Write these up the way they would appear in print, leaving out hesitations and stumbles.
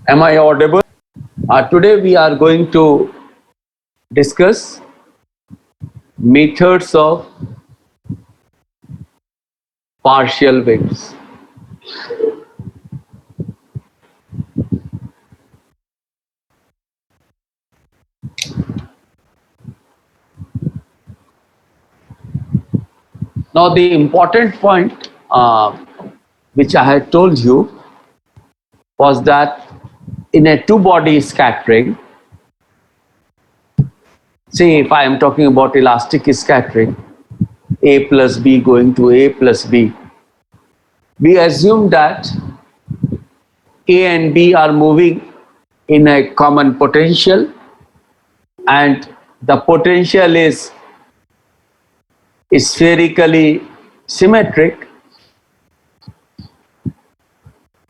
Am I audible? Today we are going to discuss methods of partial waves. Now the important point which I had told you was that in a two-body scattering, say if I am talking about elastic scattering, A plus B going to A plus B, we assume that A and B are moving in a common potential and the potential is spherically symmetric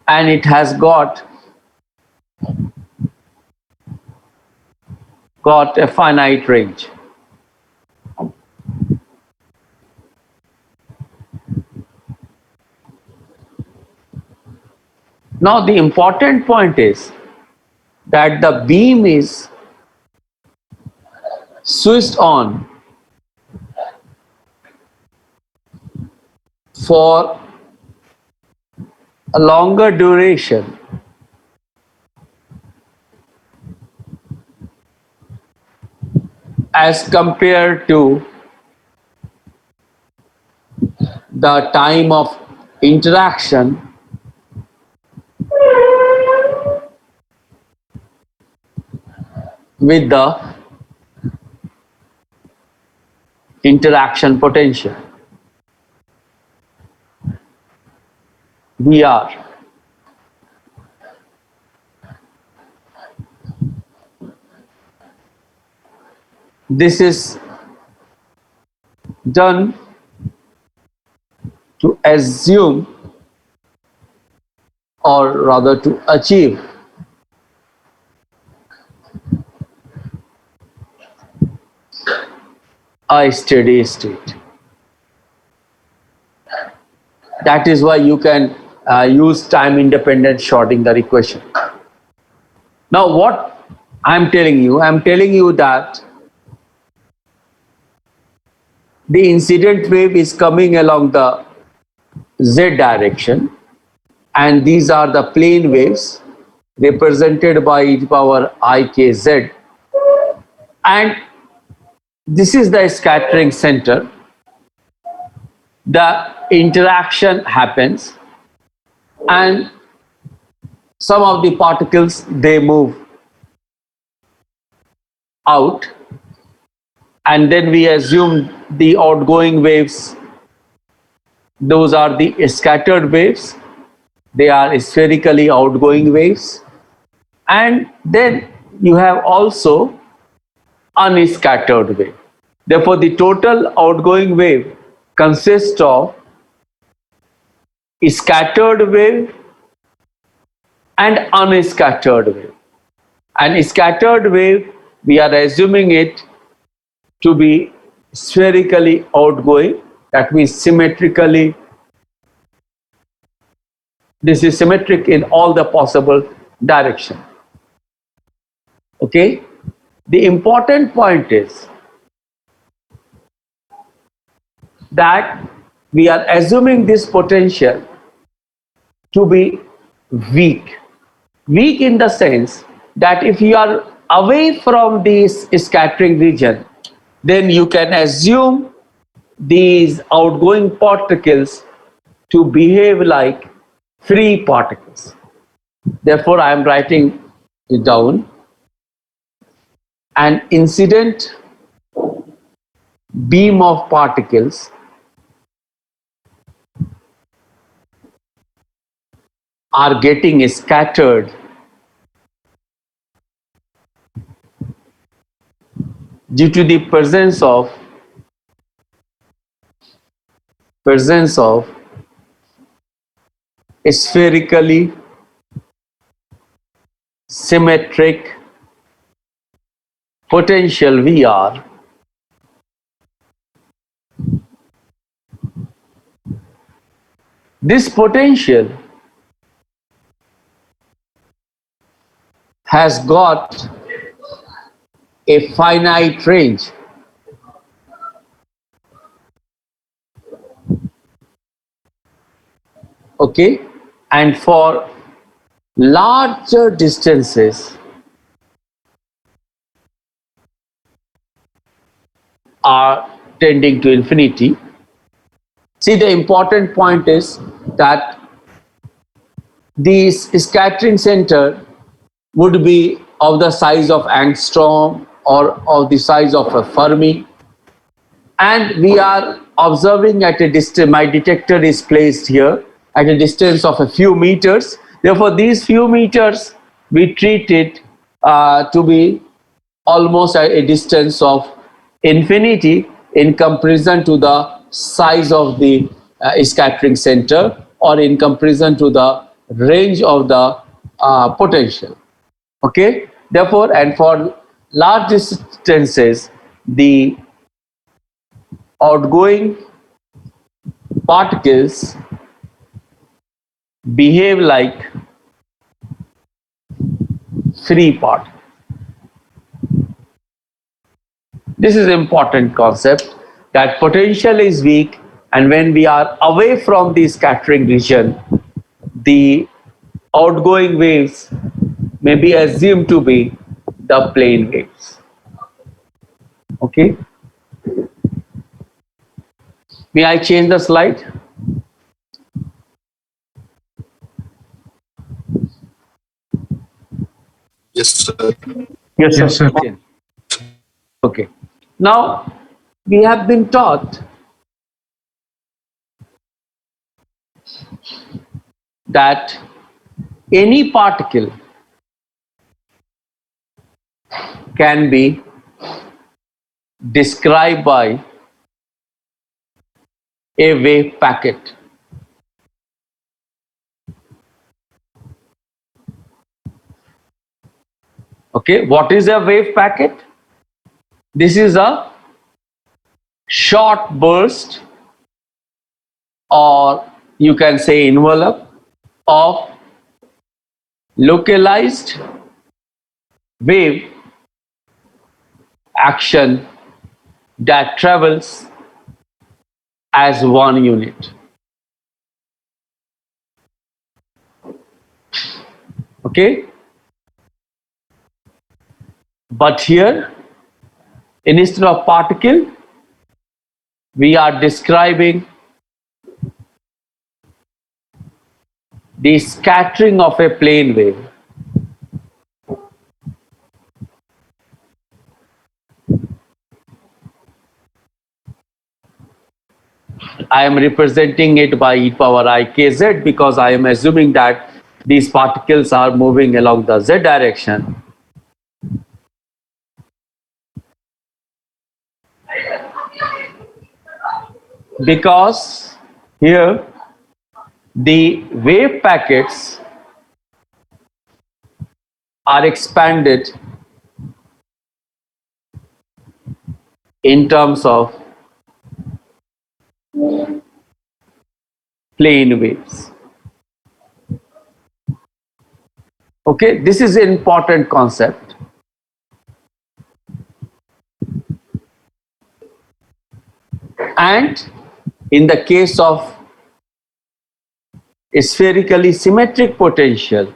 and it has got a finite range. Now the important point is that the beam is switched on for a longer duration as compared to the time of interaction with the interaction potential VR. This is done to assume or rather to achieve a steady state. That is why you can use time independent Schrodinger equation. Now what I'm telling you that the incident wave is coming along the z direction and these are the plane waves represented by e to power ikz, and this is the scattering center. The interaction happens and some of the particles they move out and then we assume the outgoing waves, those are the scattered waves, they are spherically outgoing waves, and then you have also unscattered wave. Therefore the total outgoing wave consists of scattered wave and unscattered wave. And scattered wave, we are assuming it to be spherically outgoing, that means symmetrically, this is symmetric in all the possible direction. Okay, the important point is that we are assuming this potential to be weak. Weak in the sense that if you are away from this scattering region, then you can assume these outgoing particles to behave like free particles. Therefore, I am writing it down. An incident beam of particles are getting scattered due to the presence of spherically symmetric potential VR this potential has got a finite range. Okay, and for larger distances are tending to infinity. See, the important point is that this scattering center would be of the size of angstrom or of the size of a Fermi, and we are observing at a distance. My detector is placed here at a distance of a few meters. Therefore, these few meters we treat it to be almost at a distance of infinity in comparison to the size of the scattering center, or in comparison to the range of the potential. Okay, therefore, and for large distances, the outgoing particles behave like free particles. This is important concept, that potential is weak, and when we are away from the scattering region, the outgoing waves may be assumed to be the plane waves. Okay. May I change the slide? Yes, sir. Yes, Yes, sir. sir. Okay. Okay. Now, we have been taught that any particle can be described by a wave packet. Okay, what is a wave packet? This is a short burst, or you can say envelope, of localized wave action that travels as one unit. Okay, but here, instead of particle, we are describing the scattering of a plane wave. I am representing it by e power I kz, because I am assuming that these particles are moving along the z direction. Because here the wave packets are expanded in terms of plane waves. Okay, this is an important concept. And in the case of spherically symmetric potential,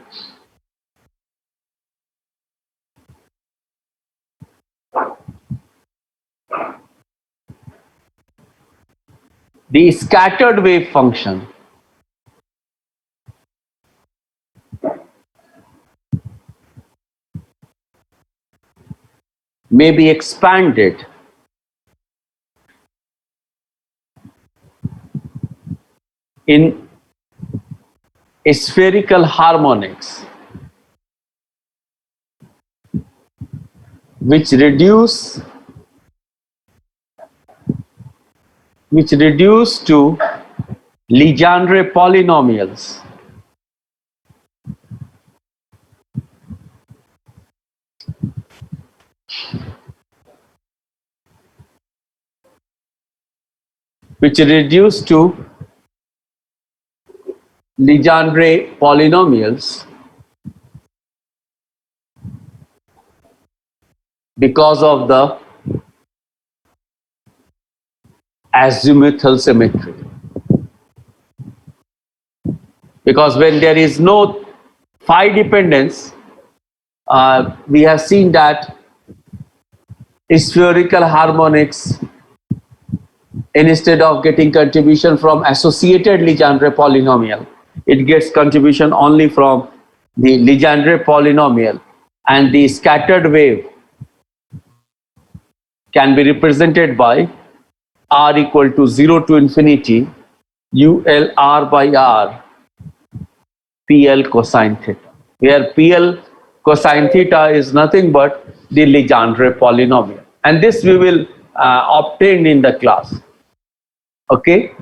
the scattered wave function may be expanded in spherical harmonics, which reduce to Legendre polynomials. Which reduce to Legendre polynomials because of the azimuthal symmetry. Because when there is no phi dependence, we have seen that spherical harmonics, instead of getting contribution from associated Legendre polynomial, it gets contribution only from the Legendre polynomial, and the scattered wave can be represented by r equal to 0 to infinity ULR by R PL cosine theta, where PL cosine theta is nothing but the Legendre polynomial, and this we will obtain in the class. Okay,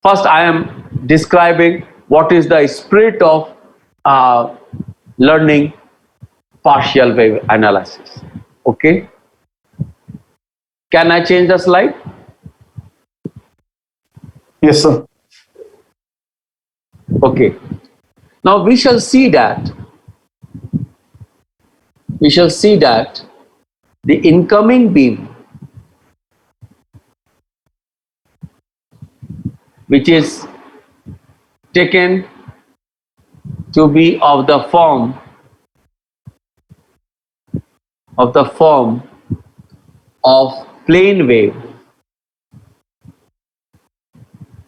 first I am describing what is the spirit of learning partial wave analysis. Okay, can I change the slide? Yes, sir. Okay, now we shall see that the incoming beam, which is taken to be of the form of plane wave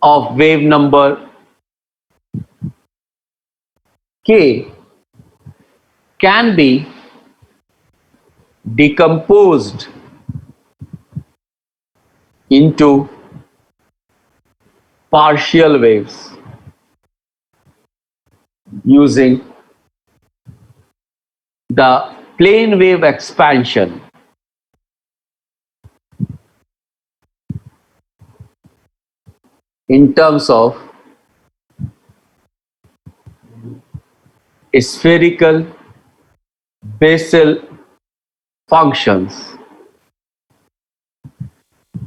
of wave number k, can be decomposed into partial waves using the plane wave expansion in terms of spherical Bessel functions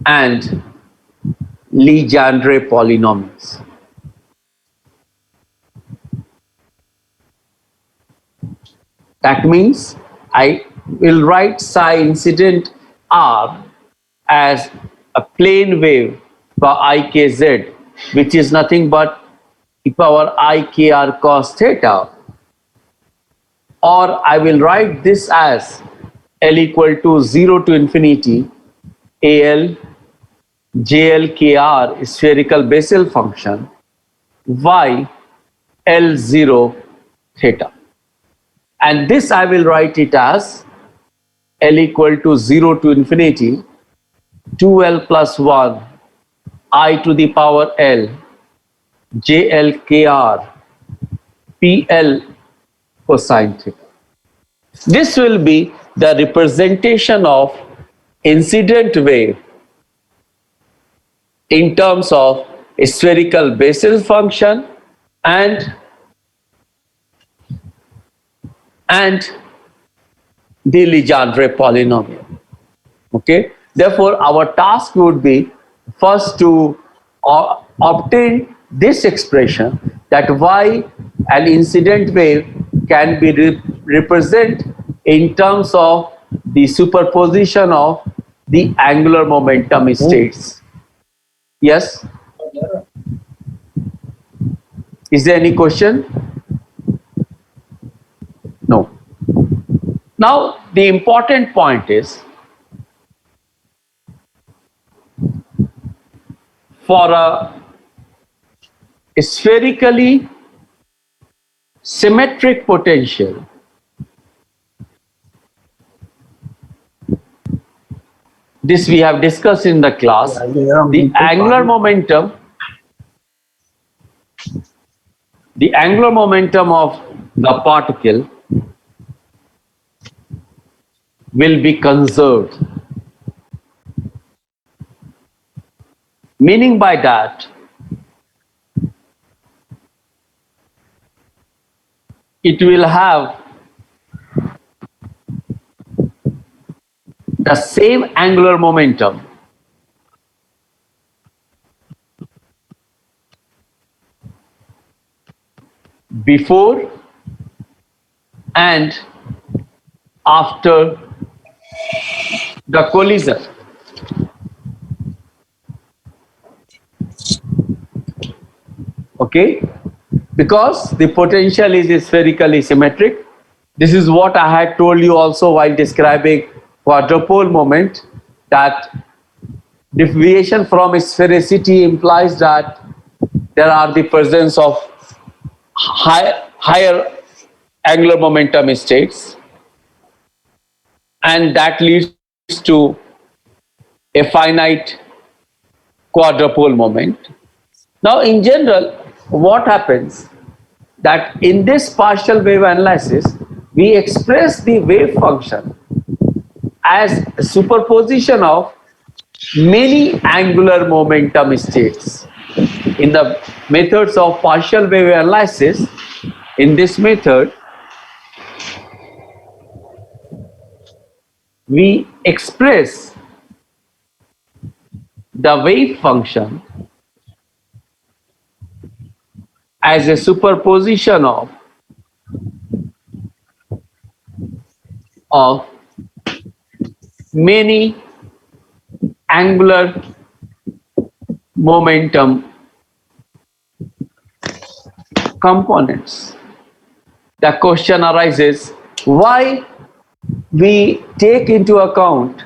and Legendre polynomials. That means I will write psi incident R as a plane wave for ikz, which is nothing but e power ikr cos theta, or I will write this as L equal to 0 to infinity AL JLKR spherical Bessel function y L0 theta, and this I will write it as L equal to 0 to infinity 2L plus 1 I to the power L JLKR PL cosine theta. This will be the representation of incident wave in terms of spherical Bessel function and the Legendre polynomial. Okay, therefore our task would be first to obtain this expression, that why an incident wave can be represented in terms of the superposition of the angular momentum states. Yes, is there any question? No. Now the important point is, for a spherically symmetric potential, this we have discussed in the class, the angular momentum of the particle will be conserved. Meaning by that, it will have the same angular momentum before and after the collision. Okay, because the potential is spherically symmetric. This is what I had told you also while describing quadrupole moment, that deviation from sphericity implies that there are the presence of higher angular momentum states, and that leads to a finite quadrupole moment. Now, in general, what happens that in this partial wave analysis, we express the wave function as a superposition of many angular momentum states. In the methods of partial wave analysis, in this method, we express the wave function as a superposition of many angular momentum components. The question arises, why we take into account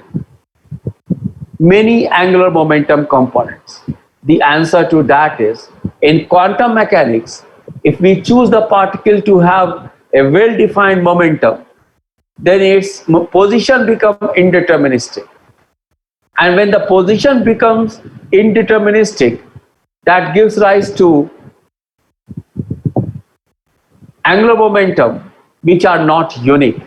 many angular momentum components? The answer to that is, in quantum mechanics, if we choose the particle to have a well-defined momentum, then its position becomes indeterministic. And when the position becomes indeterministic, that gives rise to angular momentum which are not unique.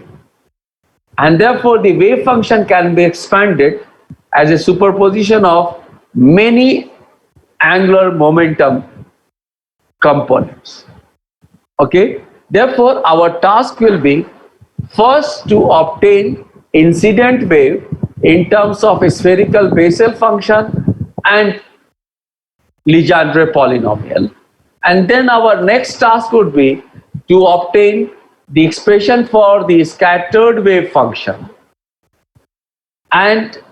And therefore, the wave function can be expanded as a superposition of many angular momentum components. Okay? Therefore, our task will be first to obtain incident wave in terms of a spherical Bessel function and Legendre polynomial. And then our next task would be to obtain the expression for the scattered wave function and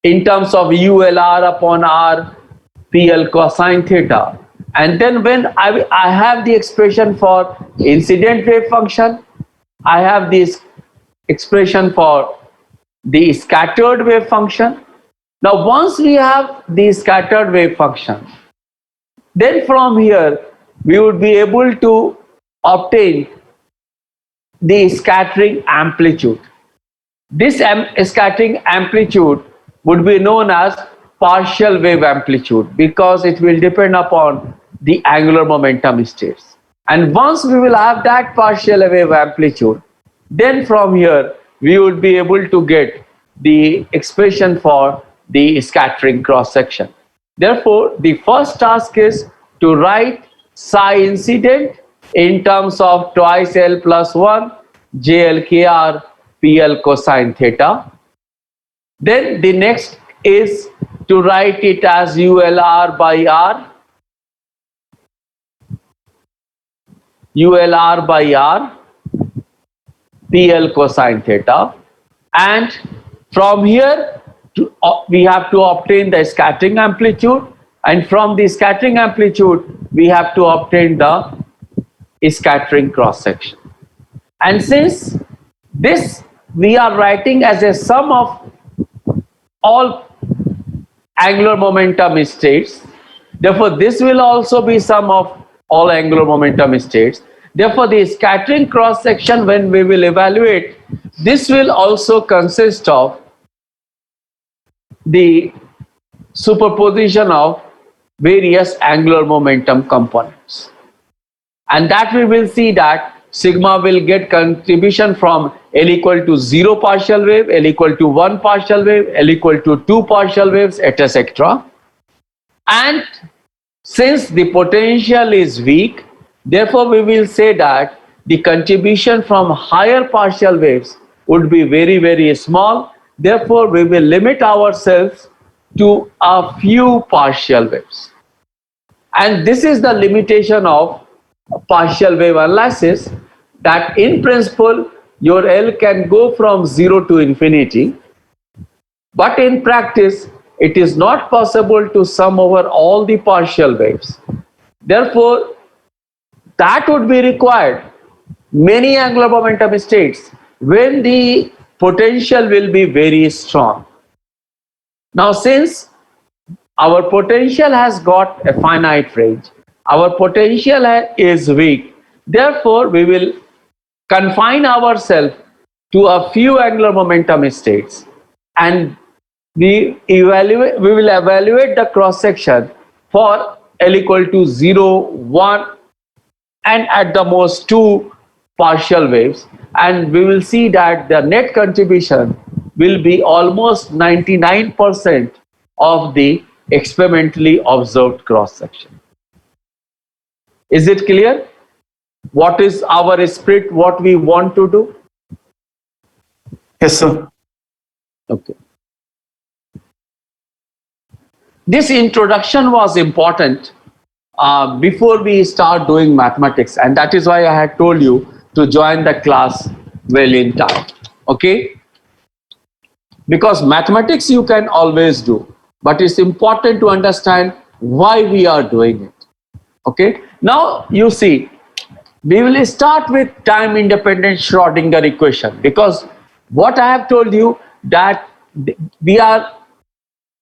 in terms of ULR upon R PL cosine theta. And then when I have the expression for incident wave function, I have this expression for the scattered wave function. Now, once we have the scattered wave function, then from here we would be able to obtain the scattering amplitude. This scattering amplitude would be known as partial wave amplitude because it will depend upon the angular momentum states. And once we will have that partial wave amplitude, then from here we would be able to get the expression for the scattering cross section. Therefore, the first task is to write psi incident in terms of twice L plus 1 JLKR PL cosine theta. Then the next is to write it as ULR by R, ULR by R PL cosine theta, and from here we have to obtain the scattering amplitude, and from the scattering amplitude we have to obtain the scattering cross section. And since this we are writing as a sum of all angular momentum states, therefore this will also be sum of all angular momentum states. Therefore, the scattering cross section, when we will evaluate, this will also consist of the superposition of various angular momentum components. And that we will see that sigma will get contribution from L equal to 0 partial wave, L equal to 1 partial wave, L equal to 2 partial waves, etc. And since the potential is weak, therefore we will say that the contribution from higher partial waves would be very, very small. Therefore, we will limit ourselves to a few partial waves. And this is the limitation of partial wave analysis, that in principle your L can go from 0 to infinity, but in practice, it is not possible to sum over all the partial waves. Therefore, that would be required many angular momentum states when the potential will be very strong. Now, since our potential has got a finite range, our potential is weak, therefore we will confine ourselves to a few angular momentum states, and we will evaluate the cross section for L equal to 0, 1 and at the most 2 partial waves, and we will see that the net contribution will be almost 99% of the experimentally observed cross section. Is it clear what is our spirit, what we want to do? Yes, sir. Okay. This introduction was important before we start doing mathematics, and that is why I had told you to join the class well in time. Okay? Because mathematics you can always do, but it's important to understand why we are doing it. Okay? Now you see, we will start with time independent Schrodinger equation, because what I have told you that we are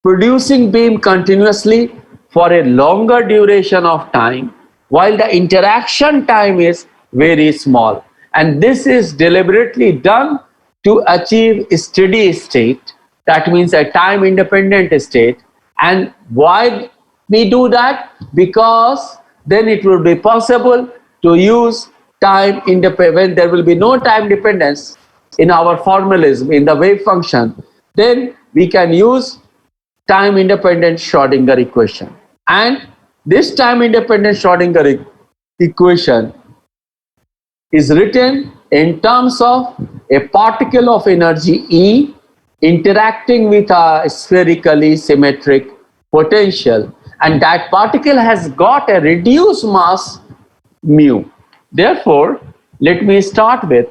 producing beam continuously for a longer duration of time while the interaction time is very small, and this is deliberately done to achieve a steady state, that means a time independent state. And why we do that? Because then it will be possible to use time independent when there will be no time dependence in our formalism in the wave function, then we can use time independent Schrodinger equation. And this time independent Schrodinger equation is written in terms of a particle of energy E interacting with a spherically symmetric potential, and that particle has got a reduced mass mu. Therefore, let me start with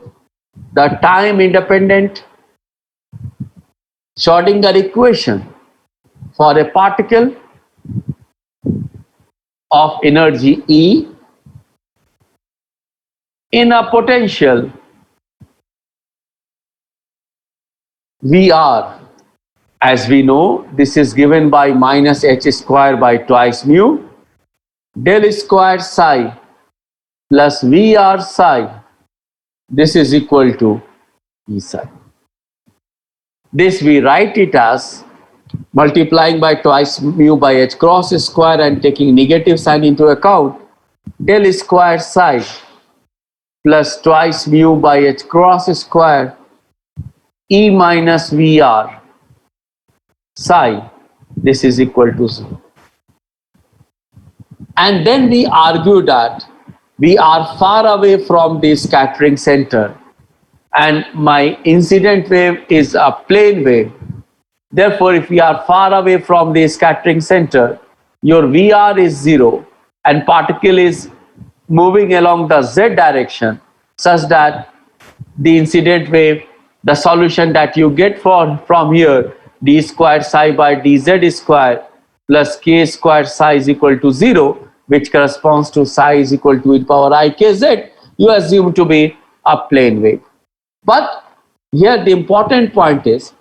the time independent Schrodinger equation for a particle of energy E in a potential VR. As we know, this is given by minus h square by twice mu del square psi plus VR psi. This is equal to E psi. This we write it as multiplying by twice mu by h cross square and taking negative sign into account, del square psi plus twice mu by h cross square E minus VR psi. This is equal to 0. And then we argue that we are far away from the scattering center and my incident wave is a plane wave. Therefore, if we are far away from the scattering center, your VR is 0 and particle is moving along the z direction, such that the incident wave, the solution that you get from here, d square psi by dz square plus k square psi is equal to 0, which corresponds to psi is equal to e power I kz, you assume to be a plane wave. But here the important point is,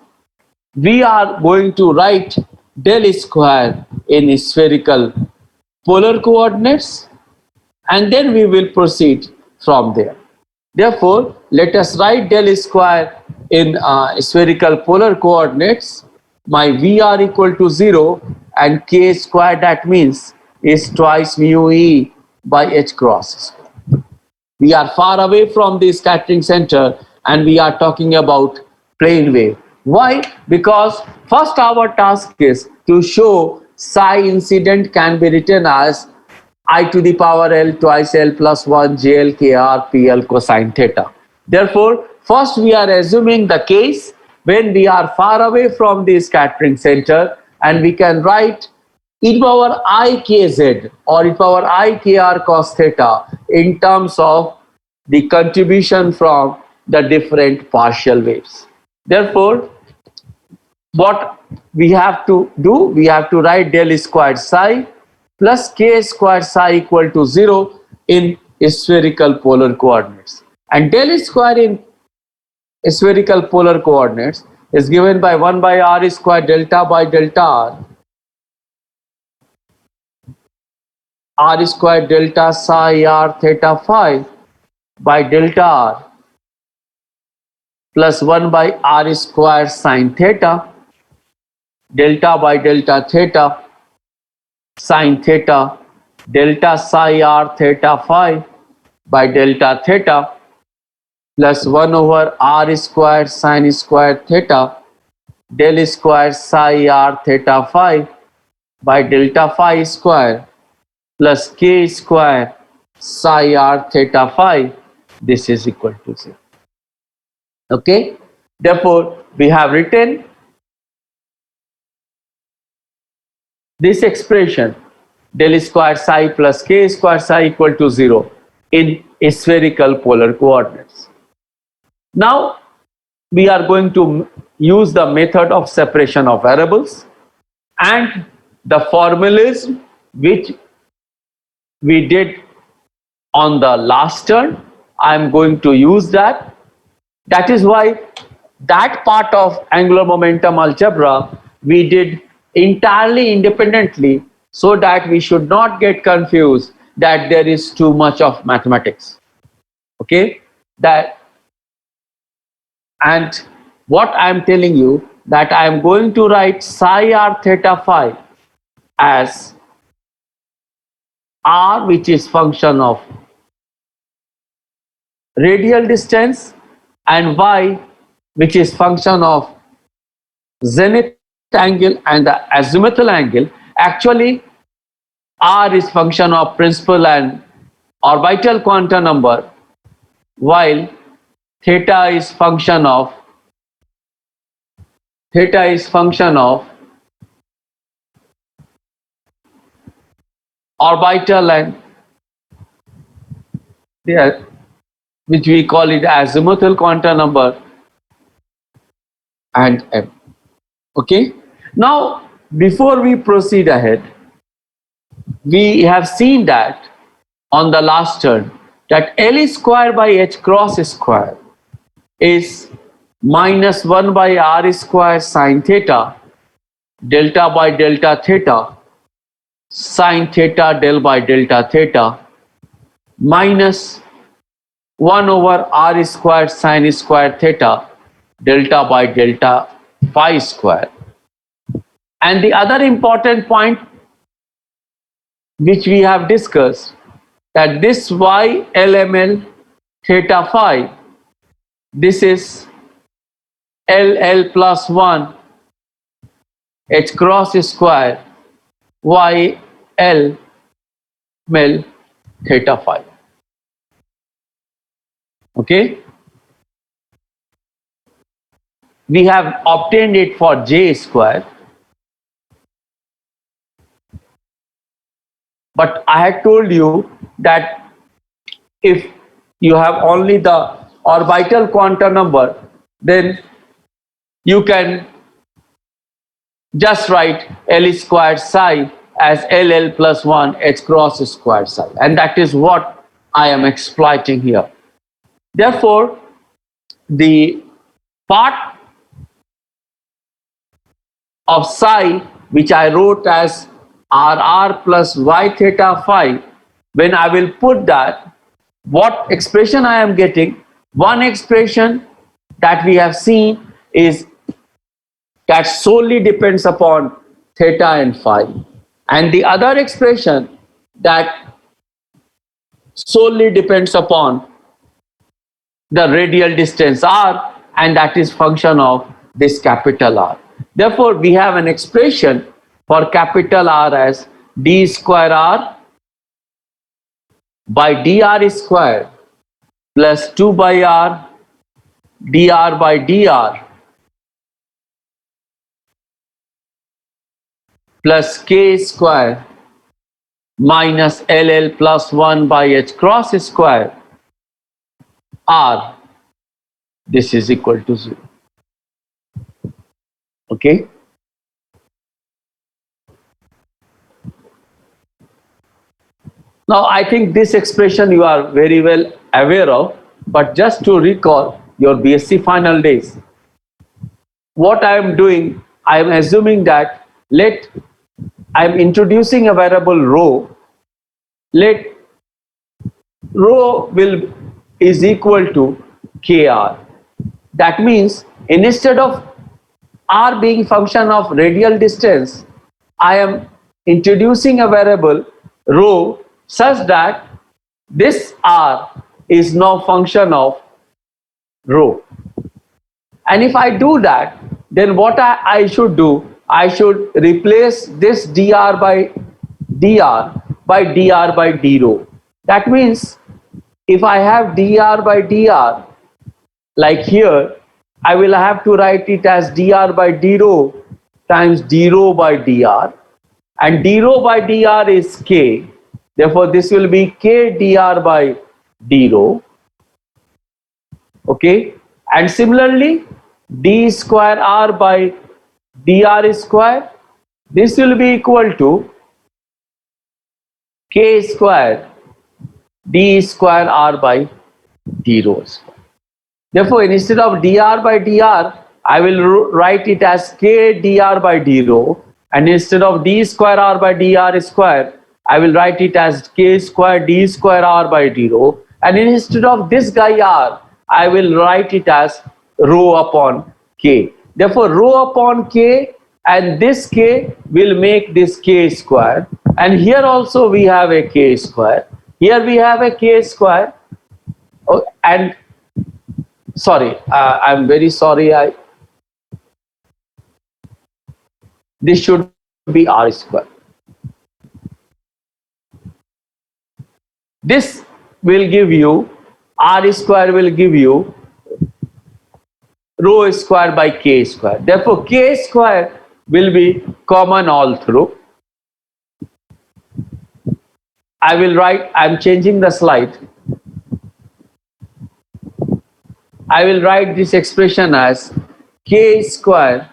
we are going to write del square in spherical polar coordinates, and then we will proceed from there. Therefore, let us write del square in spherical polar coordinates. My VR equal to 0 and k square, that means is twice mu e by h cross. We are far away from the scattering center and we are talking about plane wave. Why? Because first our task is to show psi incident can be written as I to the power L twice L plus 1 JL KR PL cosine theta. Therefore, first we are assuming the case when we are far away from the scattering center, and we can write e power I kz or e power I kr cos theta in terms of the contribution from the different partial waves. Therefore, what we have to do, we have to write del squared psi plus k squared psi equal to 0 in spherical polar coordinates. And del square in spherical polar coordinates is given by 1 by r squared delta by delta r squared delta psi r theta phi by delta r plus 1 by r squared sine theta delta by delta theta sine theta delta psi r theta phi by delta theta plus 1 over r squared sine squared theta del squared psi r theta phi by delta phi square plus k square psi r theta phi. This is equal to 0. Okay. Therefore, we have written this expression del square psi plus k square psi equal to 0 in spherical polar coordinates. Now, we are going to use the method of separation of variables, and the formalism which we did on the last turn, I am going to use that. That is why that part of angular momentum algebra we did entirely independently, so that we should not get confused that there is too much of mathematics. Okay, that, and what I am telling you, that I am going to write psi r theta phi as r, which is function of radial distance, and y, which is function of zenith angle and the azimuthal angle. Actually, r is function of principal and orbital quantum number, while theta is function of orbital and there, which we call it azimuthal quantum number, and m. Okay. Now, before we proceed ahead, we have seen that on the last turn that L square by h cross square is minus 1 by r square sine theta delta by delta theta sine theta del by delta theta minus 1 over r square sine square theta delta by delta phi square. And the other important point which we have discussed, that this y LML theta phi, this is LL plus 1 h cross square y L mel theta phi. Okay, we have obtained it for j square, but I had told you that if you have only the orbital quantum number, then you can just write L squared psi as LL plus 1 h cross squared psi, and that is what I am exploiting here. Therefore, the part of psi which I wrote as RR plus y theta phi, when I will put that, what expression I am getting, one expression that we have seen is that solely depends upon theta and phi, and the other expression that solely depends upon the radial distance r, and that is function of this capital R. Therefore, we have an expression for capital R as d square r by dr square plus 2 by r dr by dr plus k square minus LL plus 1 by h cross square r this is equal to 0. Okay. Now I think this expression you are very well aware of, but just to recall your BSc final days, what I am doing, I am assuming that I am introducing a variable rho. Let rho is equal to kr. That means instead of r being function of radial distance, I am introducing a variable rho such that this r is now function of rho. And if I do that, then what I should do, I should replace this dr by dr by d rho. That means if I have dr by dr, like here, I will have to write it as dr by d rho times d rho by dr, and d rho by dr is k. Therefore, this will be k dr by d rho. Okay, and similarly, d square r by dr square, this will be equal to k square d square r by d rho square. Therefore, instead of dr by dr, I will write it as k dr by d rho, and instead of d square r by dr square, I will write it as k square d square r by d rho, and instead of this guy r, I will write it as rho upon k. Therefore, rho upon k and this k will make this k square, and here also we have a k square. Here we have a k square, and sorry, I'm very sorry. This should be r square. This will give you r square will give you rho square by k square. Therefore, k square will be common all through. I will write. I'm changing the slide. I will write this expression as k square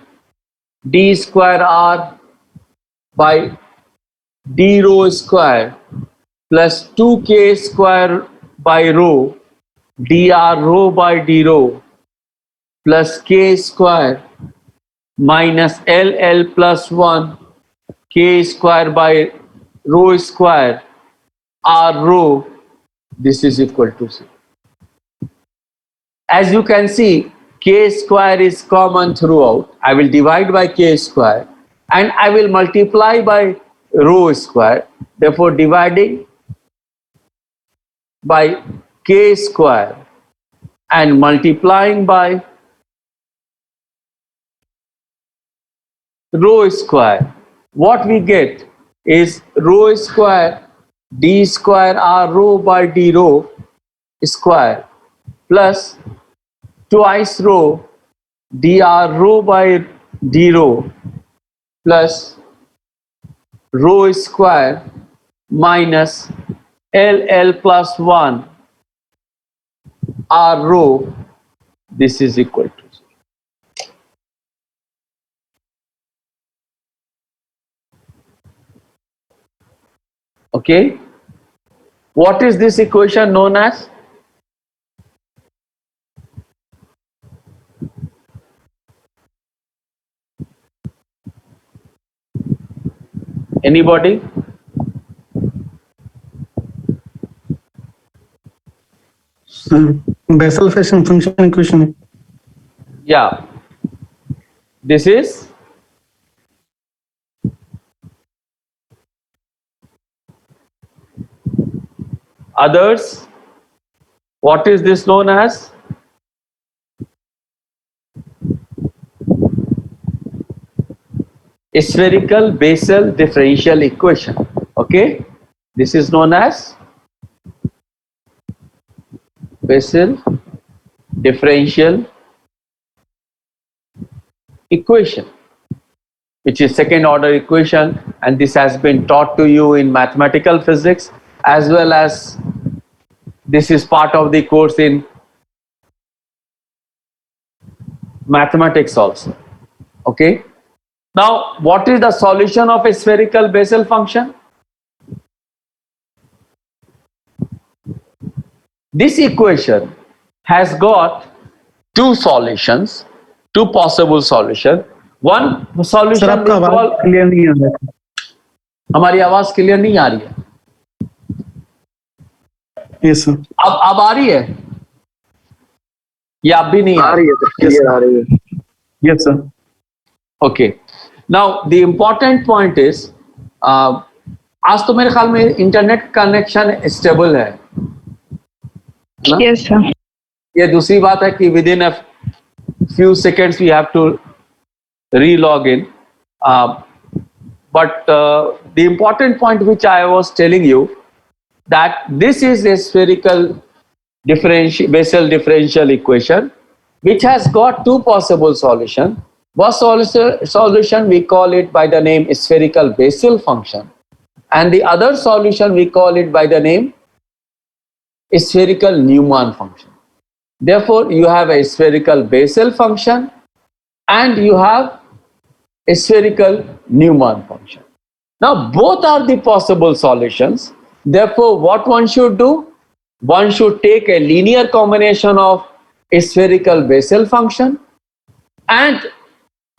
d square r by d rho square plus 2k square by rho dr rho by d rho plus k square minus ll plus 1 k square by rho square r rho, this is equal to 0. As you can see, k square is common throughout. I will divide by k square and I will multiply by rho square. Therefore, dividing by k square and multiplying by rho square, what we get is rho square d square r rho by d rho square plus twice rho dr rho by d rho plus rho square minus ll plus 1 r rho, this is equal to 0. Okay, what is this equation known as? Anybody? Bessel function equation. Yeah, this is others. What is this known as? Spherical Bessel differential equation. Okay, this is known as Bessel differential equation, which is second order equation, and this has been taught to you in mathematical physics, as well as this is part of the course in mathematics also. Okay. Now, what is the solution of a spherical Bessel function? This equation has got two solutions, two possible solution. One sir solution आपका we आवाज call, clear नहीं आ रहा है। हमारी आवाज clear नहीं आ रही है? Yes sir. अब आ रही है या अब भी नहीं आ रही है? क्लियर आ रही है। Yes sir. Okay, now the important point is, आज तो मेरे ख्याल में इंटरनेट कनेक्शन स्टेबल है ना? Yes, sir. ये दूसरी बात है कि within a few seconds we have to re-log in. But the important point which I was telling you, that this is a spherical Bessel differential equation which has got two possible solutions. One solution we call it by the name spherical Bessel function, and the other solution we call it by the name spherical Newman function. Therefore, you have a spherical Bessel function and you have a spherical Newman function. Now, both are the possible solutions. Therefore, what one should do? One should take a linear combination of a spherical Bessel function and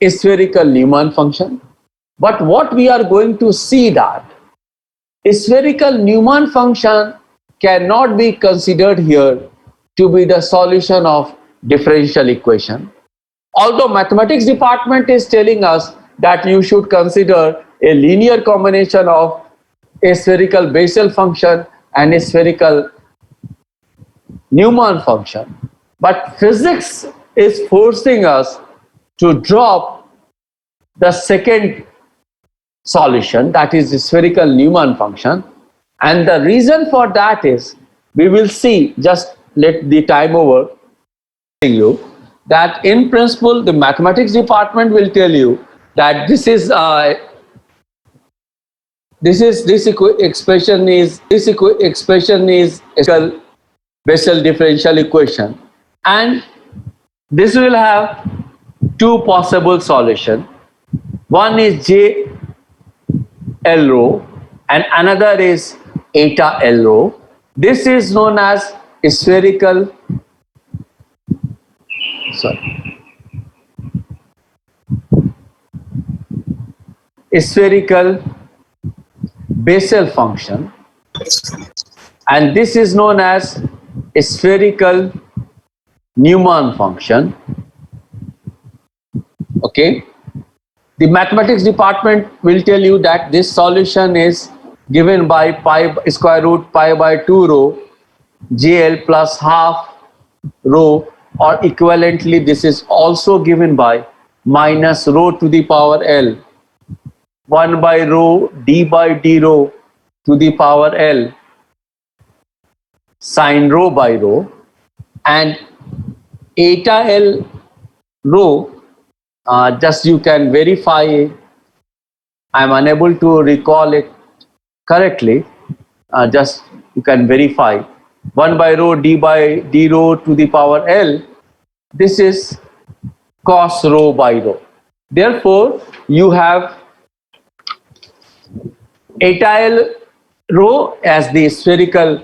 a spherical Newman function. But what we are going to see that a spherical Newman function cannot be considered here to be the solution of differential equation. Although mathematics department is telling us that you should consider a linear combination of a spherical Bessel function and a spherical Newman function, but physics is forcing us to drop the second solution, that is the spherical Newman function. And the reason for that is, we will see, just let the time over you, that in principle the mathematics department will tell you that this expression is a Bessel differential equation, and this will have two possible solutions. One is J L rho and another is eta L rho. This is known as spherical spherical Bessel function, and this is known as a spherical Newman function. Okay, the mathematics department will tell you that this solution is given by pi square root pi by 2 rho JL plus half rho, or equivalently this is also given by minus rho to the power L 1 by rho d by d rho to the power L sin rho by rho, and eta L rho, just you can verify. I am unable to recall it correctly, just you can verify 1 by rho d by d rho to the power L, this is cos rho by rho. Therefore, you have eta L rho as the spherical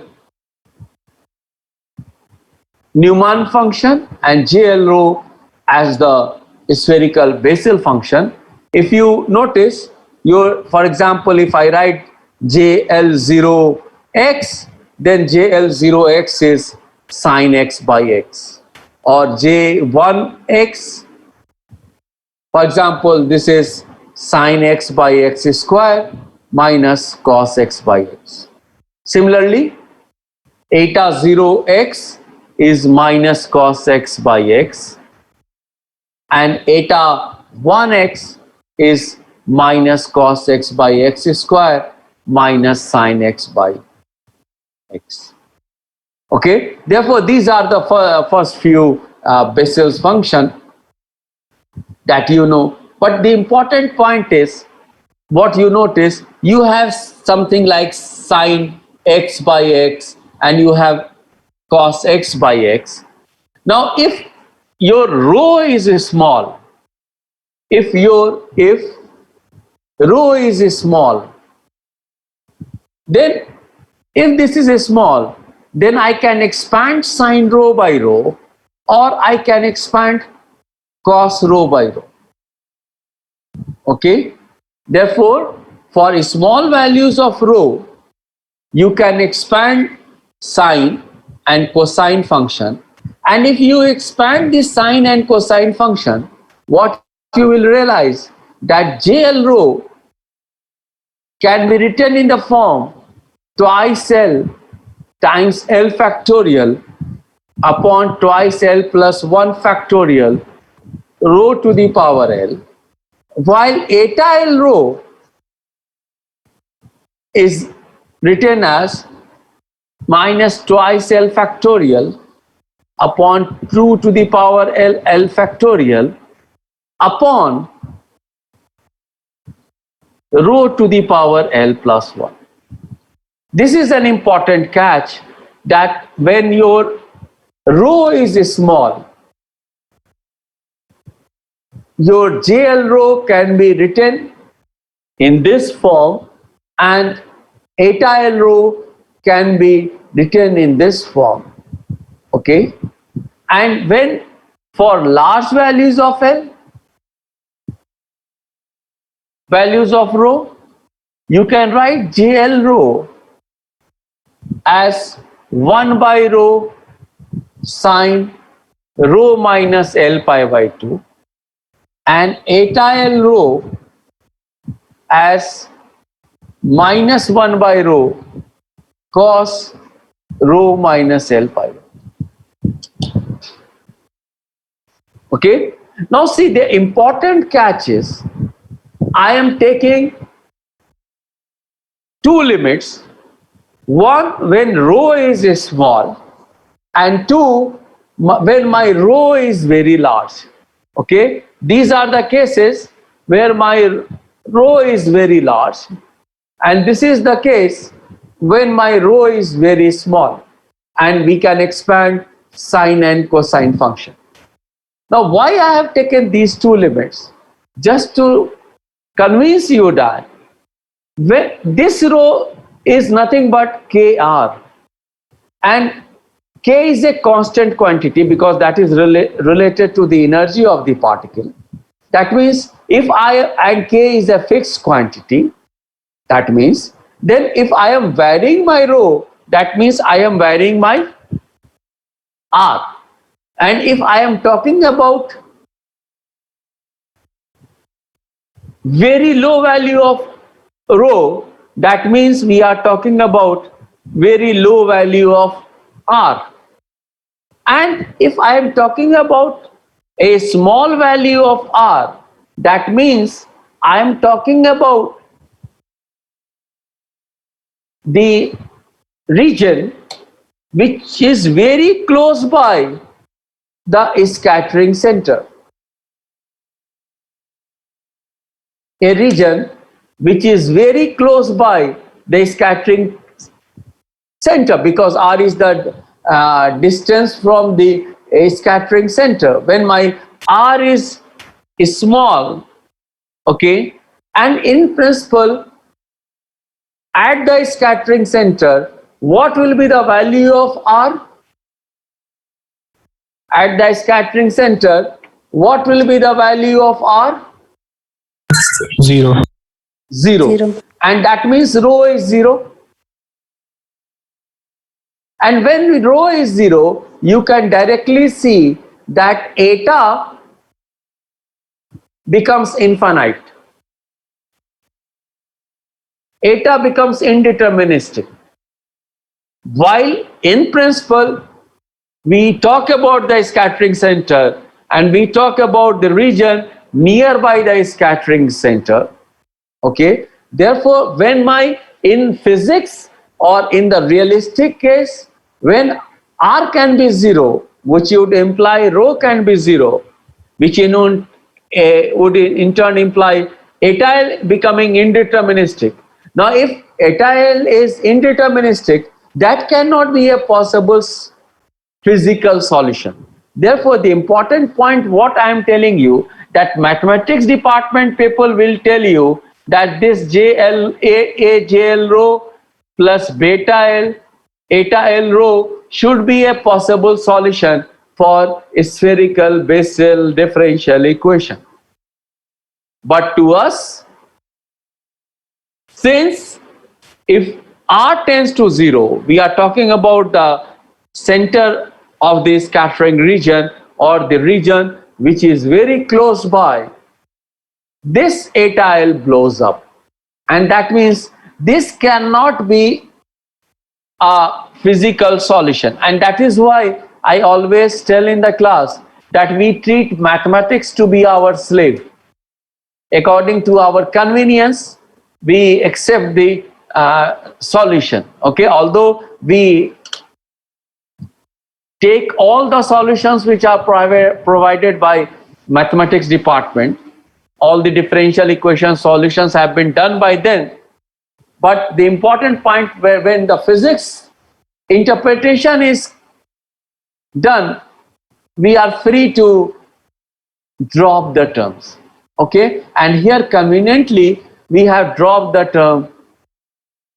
Newman function and JL rho as the spherical Bessel function. If you notice, for example, if I write JL0x, then JL0x is sin x by x, or J1x, for example, this is sin x by x square minus cos x by x. Similarly, eta 0x is minus cos x by x, and eta 1x is minus cos x by x square minus sin x by x. Okay, therefore these are the first few Bessel's function that you know. But the important point is, what you notice, you have something like sin x by x and you have cos x by x. Now, if your rho is small, if rho is small, then if this is small, then I can expand sine rho by rho, or I can expand cos rho by rho. Okay, therefore for small values of rho, you can expand sine and cosine function, and if you expand this sine and cosine function, what you will realize that JL rho can be written in the form twice L times L factorial upon twice L plus 1 factorial rho to the power L, while eta L rho is written as minus twice L factorial upon 2 to the power L L factorial upon rho to the power L plus 1. This is an important catch, that when your rho is small, your JL rho can be written in this form and eta L rho can be written in this form. Okay, and when for large values of L, values of rho, you can write JL rho as 1 by rho sine rho minus L pi by 2, and eta L rho as minus 1 by rho cos rho minus L pi. Okay, now see, the important catch is I am taking two limits, one when rho is small and two when my rho is very large. Okay, these are the cases where my rho is very large, and this is the case when my rho is very small, and we can expand sine and cosine function. Now, why I have taken these two limits? Just to convince you that when this rho is nothing but kr, and k is a constant quantity because that is related to the energy of the particle. That means if and k is a fixed quantity, that means then if I am varying my rho, that means I am varying my r. And if I am talking about very low value of rho, that means we are talking about very low value of r. And if I am talking about a small value of r, that means I am talking about the region which is very close by the scattering center. A region which is very close by the scattering center, because r is the distance from the scattering center. When my r is small, okay, and in principle at the scattering center, what will be the value of r? At the scattering center, what will be the value of r? 0. 0. And that means rho is 0. And when rho is 0, you can directly see that eta becomes infinite. Eta becomes indeterministic. While in principle, we talk about the scattering center and we talk about the region nearby the scattering center. Okay, therefore when in physics or in the realistic case, when r can be 0, which would imply rho can be 0, which would in turn imply eta L becoming indeterministic. Now if eta L is indeterministic, that cannot be a possible physical solution. Therefore, the important point what I am telling you, that mathematics department people will tell you that this JL rho plus beta L, eta L rho should be a possible solution for spherical Bessel differential equation. But to us, since if R tends to 0, we are talking about the center of the scattering region or the region which is very close by, this eta L blows up, and that means this cannot be a physical solution. And that is why I always tell in the class that we treat mathematics to be our slave. According to our convenience, we accept the solution. Okay, although we take all the solutions which are provided by mathematics department, all the differential equation solutions have been done by them. But the important point where when the physics interpretation is done, we are free to drop the terms. Okay, and here conveniently we have dropped the term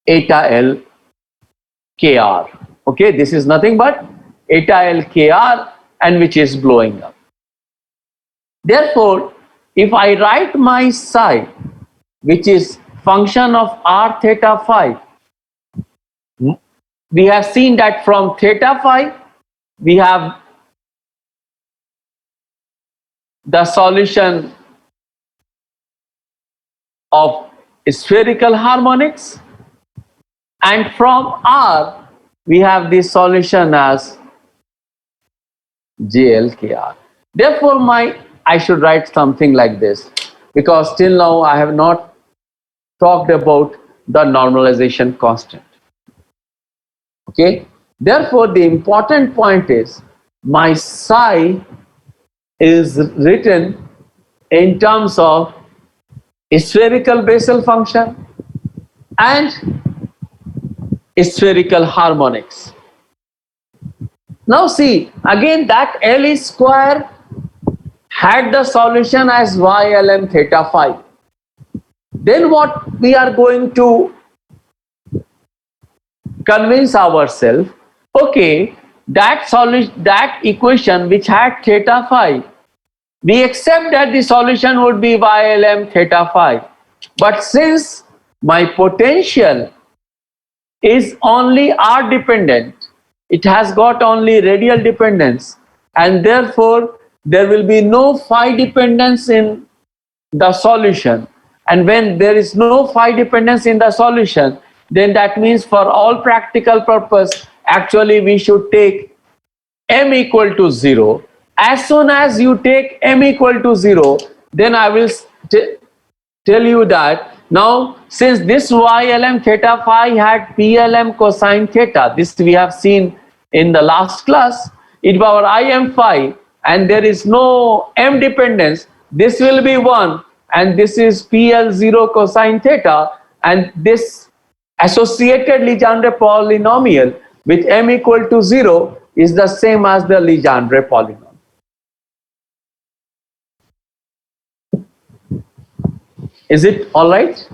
eta L kr. Okay, this is nothing but eta L kr, and which is blowing up. Therefore, if I write my psi, which is function of r theta phi, we have seen that from theta phi we have the solution of spherical harmonics, and from R we have the solution as JLKR. Therefore, I should write something like this, because till now I have not talked about the normalization constant. Okay. Therefore, the important point is my psi is written in terms of spherical Bessel function and spherical harmonics. Now see, again that L is square had the solution as YLM theta phi. Then what we are going to convince ourselves, okay, that solution, that equation which had theta phi, we accept that the solution would be YLM theta phi. But since my potential is only R dependent, it has got only radial dependence, and therefore there will be no phi dependence in the solution. And when there is no phi dependence in the solution, then that means for all practical purpose, actually we should take m equal to 0. As soon as you take m equal to 0, then I will tell you that now since this YLM theta phi had PLM cosine theta, this we have seen in the last class, e power im phi, and there is no m dependence, this will be 1, and this is PL0 cosine theta, and this associated Legendre polynomial with m equal to 0 is the same as the Legendre polynomial. Is it all right?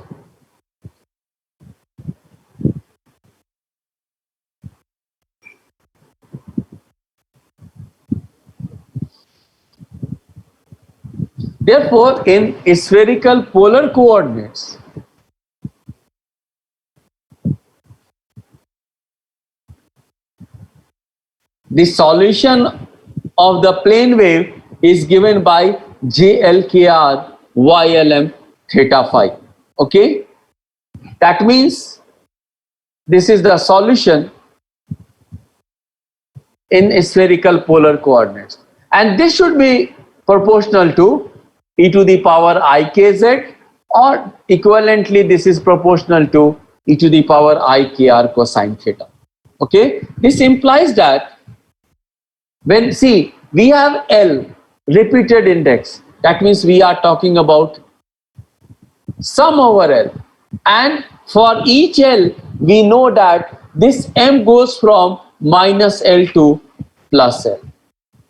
Therefore, in spherical polar coordinates, the solution of the plane wave is given by JLKR YLM theta phi. Okay, that means this is the solution in spherical polar coordinates, and this should be proportional to e to the power ikz, or equivalently this is proportional to e to the power ikr cosine theta. Okay, this implies that when see we have L repeated index, that means we are talking about sum over L, and for each L we know that this m goes from minus L to plus L.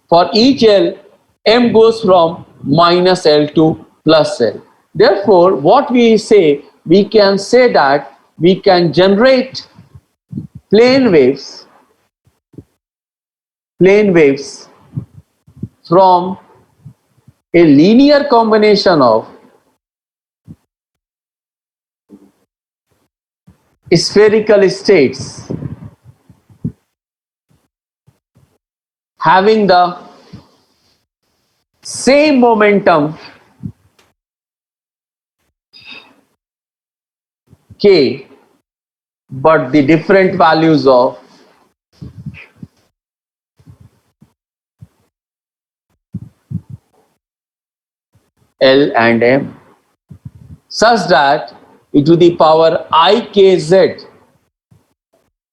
For each L, M goes from minus L to plus L. Therefore, what we say, we can say that we can generate plane waves from a linear combination of spherical states having the same momentum k, but the different values of L and M, such that e to the power ikz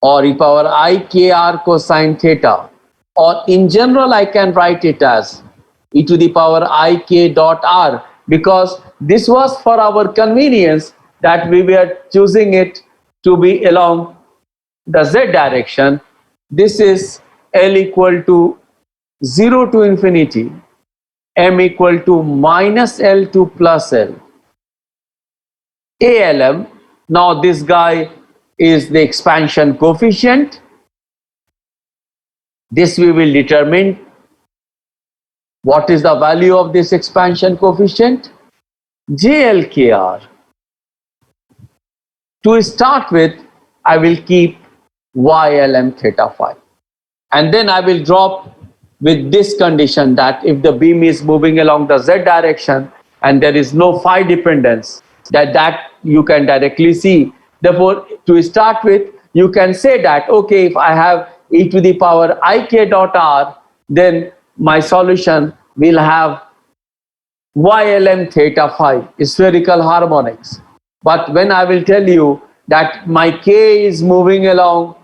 or e power ikr cosine theta, or in general I can write it as e to the power ik dot r, because this was for our convenience that we were choosing it to be along the z direction. This is L equal to 0 to infinity, M equal to minus L to plus L, ALM. Now this guy is the expansion coefficient. This we will determine what is the value of this expansion coefficient, JLKR. To start with, I will keep YLM theta phi, and then I will drop with this condition that if the beam is moving along the z direction and there is no phi dependence, that you can directly see. Therefore, to start with, you can say that, okay, if I have e to the power ik dot r, then my solution will have YLM theta phi, spherical harmonics. But when I will tell you that my k is moving along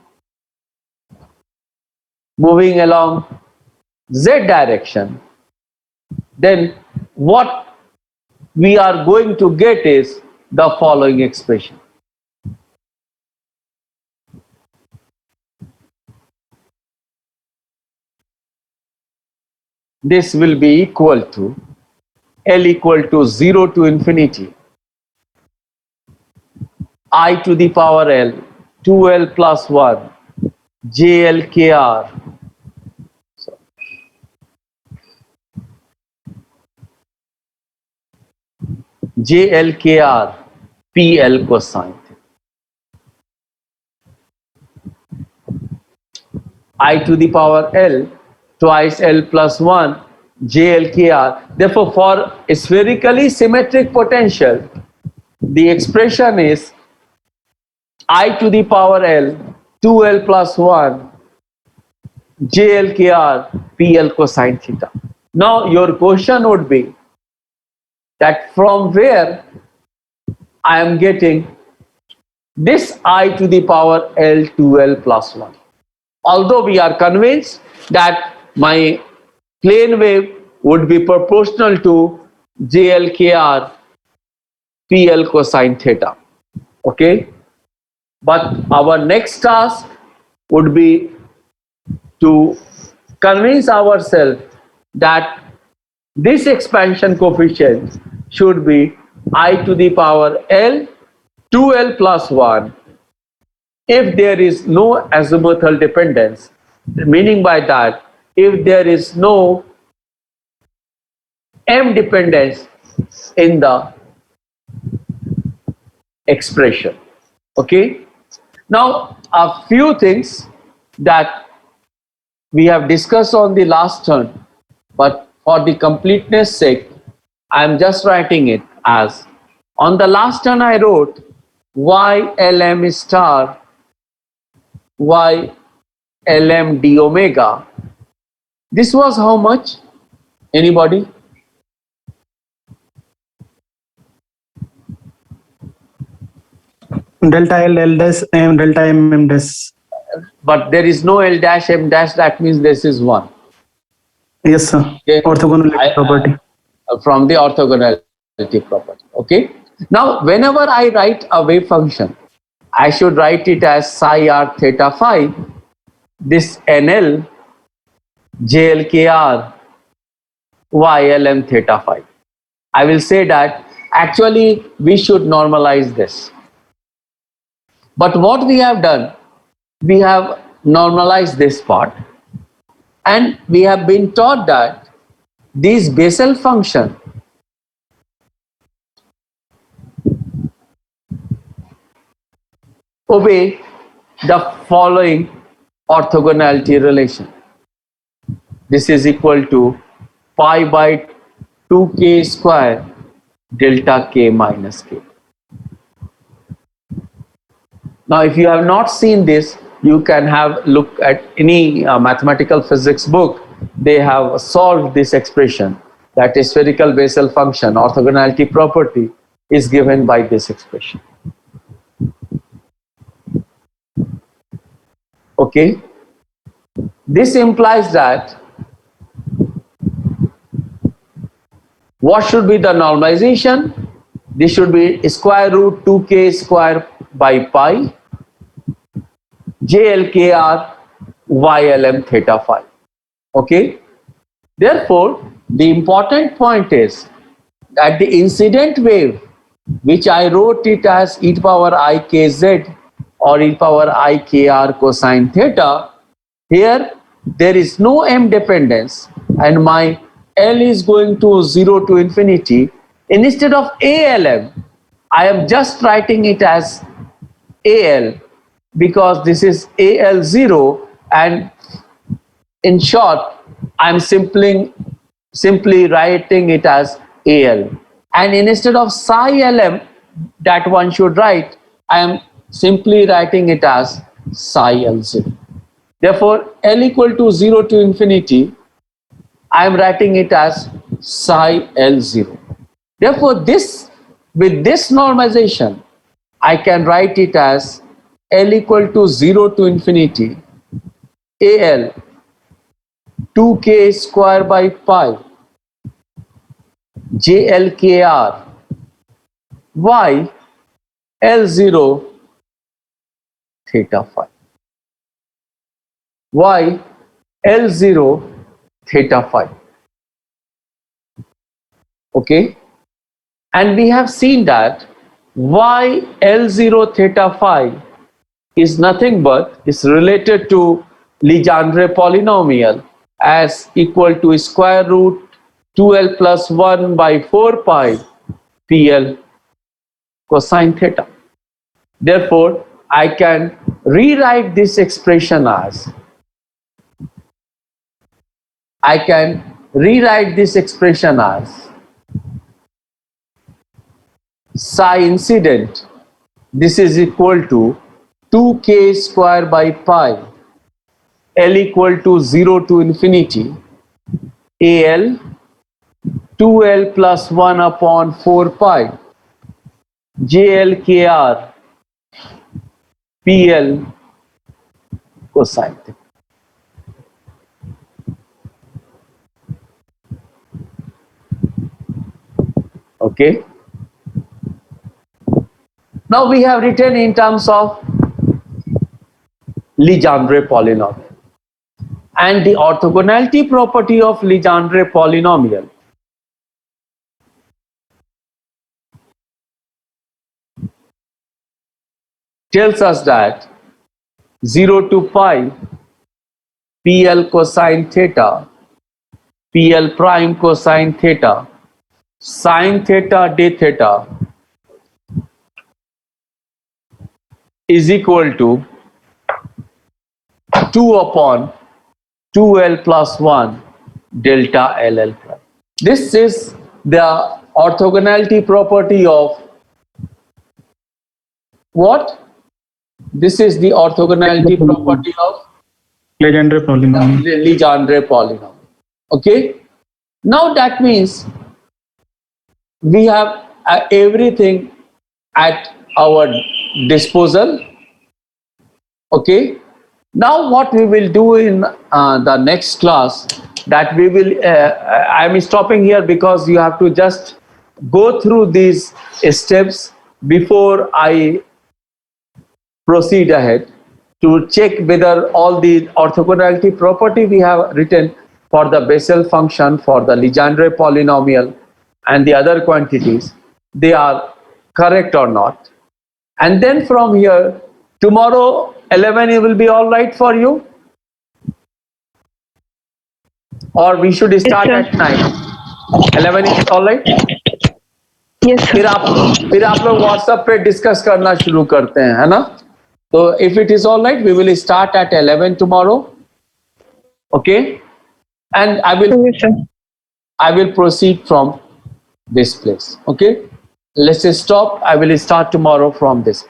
z direction, then what we are going to get is the following expression. This will be equal to L equal to 0 to infinity I to the power L 2L plus 1 JLKR JLKR PL cosine I to the power L twice L plus 1 JLKR. Therefore, for a spherically symmetric potential, the expression is I to the power L 2L plus 1 JLKR PL cosine theta. Now, your question would be that from where I am getting this I to the power L 2L plus 1. Although we are convinced that my plane wave would be proportional to JLKR PL cosine theta. Okay? But our next task would be to convince ourselves that this expansion coefficient should be I to the power L 2L plus 1 if there is no azimuthal dependence, meaning by that if there is no M dependence in the expression. Okay? Now, a few things that we have discussed on the last turn, but for the completeness sake, I am just writing it as, on the last turn I wrote YLM star YLM d omega. This was how much? Anybody? Delta L, L dash, M, delta M, M dash. But there is no L dash M dash, that means this is 1. Yes, sir. Okay. Orthogonality property. From the orthogonality property. Okay. Now, whenever I write a wave function, I should write it as psi r theta phi. This NL JLKR YLM theta phi. I will say that actually we should normalize this. But what we have done, we have normalized this part, and we have been taught that these Bessel function obey the following orthogonality relation. This is equal to pi by 2k square delta k minus k. Now, if you have not seen this, you can have look at any mathematical physics book. They have solved this expression, that is spherical Bessel function orthogonality property is given by this expression. Okay, this implies that what should be the normalization? This should be square root 2k square by pi JLKR YLM theta phi. Okay, therefore the important point is that the incident wave, which I wrote it as e to power I k z or e to power I k r cosine theta, here there is no m dependence and my L is going to 0 to infinity. Instead of ALM, I am just writing it as AL because this is AL0, and in short I am simply writing it as AL, and instead of psi LM that one should write, I am simply writing it as psi L0. Therefore L equal to 0 to infinity, I am writing it as psi L0. Therefore with this normalization I can write it as L equal to 0 to infinity AL 2k square by pi JLKR Y L0 theta phi. Y L0 theta phi. Okay, and we have seen that Y L0 theta phi is nothing but is related to Legendre polynomial as equal to square root 2l plus 1 by 4 pi PL cosine theta. Therefore, I can rewrite this expression as psi incident. This is equal to 2k square by pi L equal to 0 to infinity AL 2l plus 1 upon 4 pi JLKR PL cosine theta. Okay. Now we have written in terms of Legendre polynomial, and the orthogonality property of Legendre polynomial tells us that 0 to pi PL cosine theta PL prime cosine theta sine theta d theta is equal to 2 upon 2l plus 1 delta LL prime. This is the orthogonality property of what? This is the orthogonality property of Legendre polynomial. Legendre polynomial. Okay. Now that means we have everything at our disposal. Okay. Now what we will do in the next class, that we will I am stopping here because you have to just go through these steps before I proceed ahead to check whether all the orthogonality property we have written for the Bessel function, for the Legendre polynomial, and the other quantities, they are correct or not. And then from here, tomorrow 11 it will be all right for you? Or we should start sir. at 9? 11 is all right? Yes, sir. फिर आप लोग WhatsApp पे discuss करना शुरू करते हैं, है ना? So if it is all right, we will start at 11 tomorrow. Okay? And Yes, sir. I will proceed from this place. Okay? Let's stop. I will start tomorrow from this.